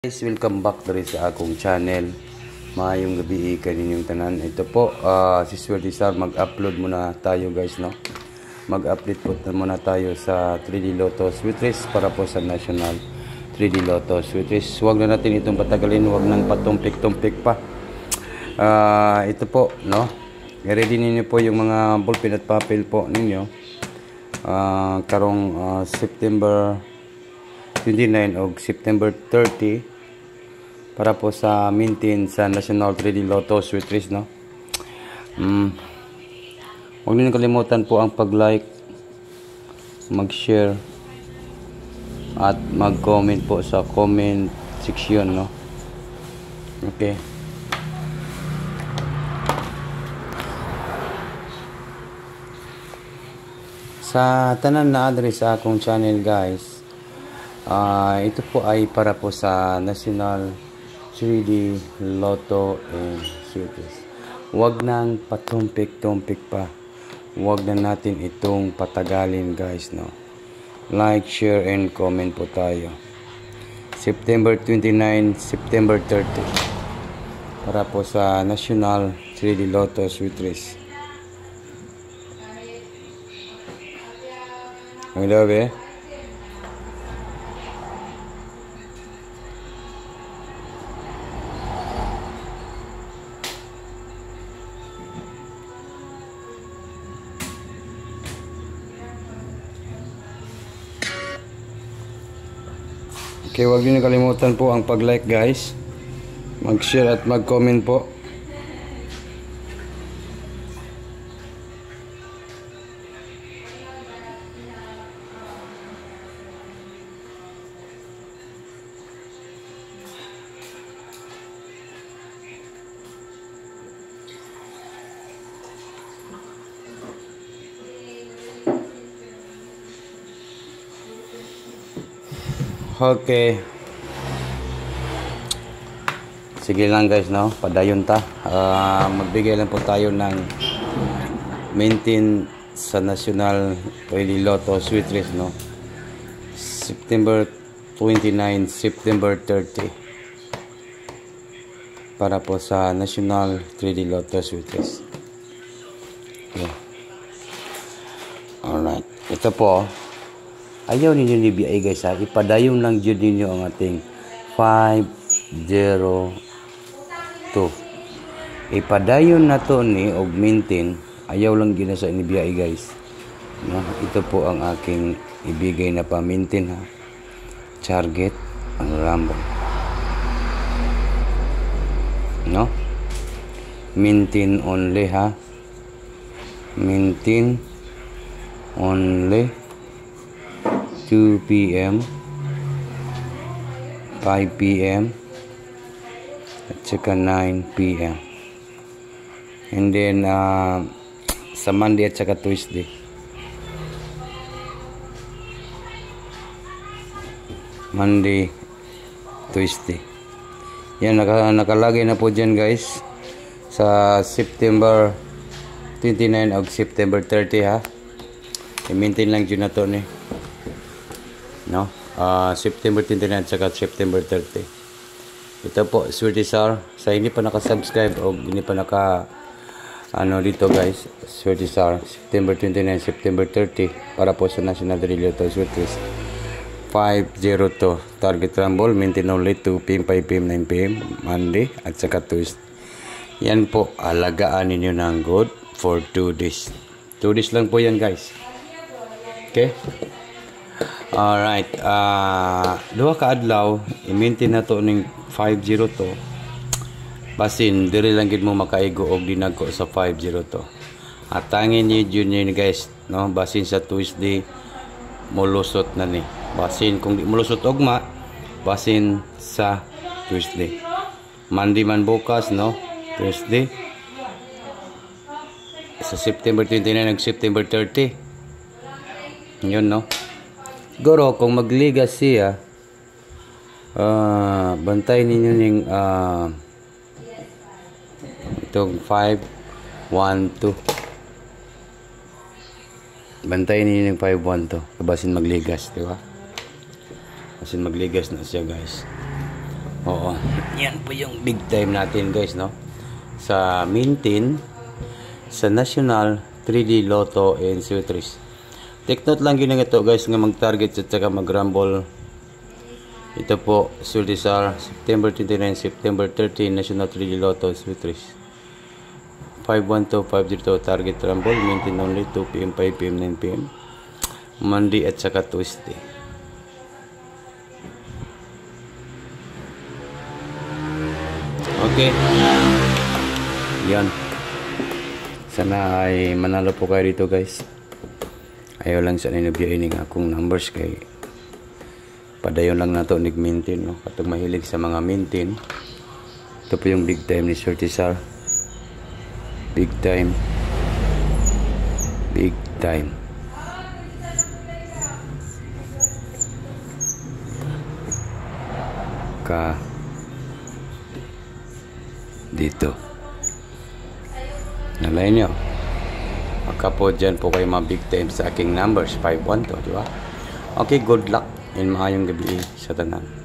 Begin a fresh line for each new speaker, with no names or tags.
Guys, welcome back diri sa akong channel. Maayong gabi kaninyong tanan. Ito po, si Swerte Sar, mag-upload muna tayo guys, no? Mag-update po muna tayo sa 3D Lotto Sweet Race para po sa National 3D Lotto Sweet Race. Huwag na natin itong patagalin, huwag nang patumpik-tumpik pa. Ito po, no? I-ready ninyo po yung mga ballpen at papel po ninyo. Karong September 29 o September 30 para po sa maintain sa National 3D Lotto Sweet Race, no? Huwag niyo kalimutan po ang pag-like, mag-share at mag-comment po sa comment section, no? Okay. Sa tanan na address sa akong channel guys, ito po ay para po sa National 3D Lotto and Sweet Race. Huwag nang patumpik-tumpik pa. Huwag na natin itong patagalin guys, no? Like, share, and comment po tayo. September 29, September 30 para po sa National 3D Lotto Sweet Race. Ang love eh. Okay, huwag niyo kalimutan po ang pag-like guys, mag-share at mag-comment po. Okay. Sige lang guys, no? Padayon ta. Magbigay lang po tayo ng maintain sa National 3D Lotto Sweet Race, no? September 29, September 30 para po sa National 3D Lotto Sweet Race. Okay. Alright. Ito po, ayaw ninyo ni BI guys, ha? Ipadayon lang dyan ninyo ang ating 502. Ipadayon na to ni augmentin. Ayaw lang dyan sa ni BI guys, no? Ito po ang aking ibigay na pa-maintain, ha? Target ang Rambo, no? Maintain only, ha? Maintain only 2 PM, 5 PM, at saka 9 PM. And then, sa Monday at saka Tuesday. Monday, Tuesday. Yan, nakalagay na po dyan guys. Sa September 29 o September 30, ha? I-maintain lang dyan na to, ni. No? September 29 at saka September 30. Ito po, Swerte Sar. Sa hindi pa naka-subscribe o hindi pa dito guys, Swerte Sar, September 29, September 30 para po sa National 3D Lotto Sweet Race 502. Target Rumble, maintain only 2 PM, 5 PM, 9 PM, Monday at saka Tuesday. Yan po, alagaan ninyo ng good for 2 days. 2 days lang po yan guys. Okay? Alright, duha ka adlaw, i-maintain na to ng 502. Basin, diri lang gid mo makaigo og dinagko sa 502. At tangin ni Junior guys, no? Basin sa Tuesday, mulusot na ni. Basin, kung di mulusot ogma, basin sa Tuesday. Monday man bukas, no? Tuesday. Sa September 29 ag September 30. Yun, no? Siguro kung magliga siya, bantay ninyo ng itong 512. Bantay ninyo ng 512. Kabasin magligas, di ba? Kabasin magligas na siya guys. Oo. Yan po yung big time natin guys, no? Sa Mintin, sa National, 3D Lotto, and Sweetrish. Take note lang yun ito guys nga mag-target at saka mag-rumble. Ito po, Surtisar, September 29, September 13, National 3D Lotto, Sweetrish. 512-502 target rumble, Mintin only, 2 PM, 5 PM, 9 PM. Monday at saka Tuesday. Okay. Yan. Sana ay manalo po kayo dito guys. Ayaw lang sa ninubyain ng akong numbers kay padayon lang nato nig Mintin, no? Katong mahilig sa mga Mintin. Ito po yung big time ni Surtisar. Big time. Big time. Ka dito. Nalay nyo. Maka po dyan po kayo mga big time sa aking numbers. 512, di ba? Okay, good luck. In maayong gabi sa tanan.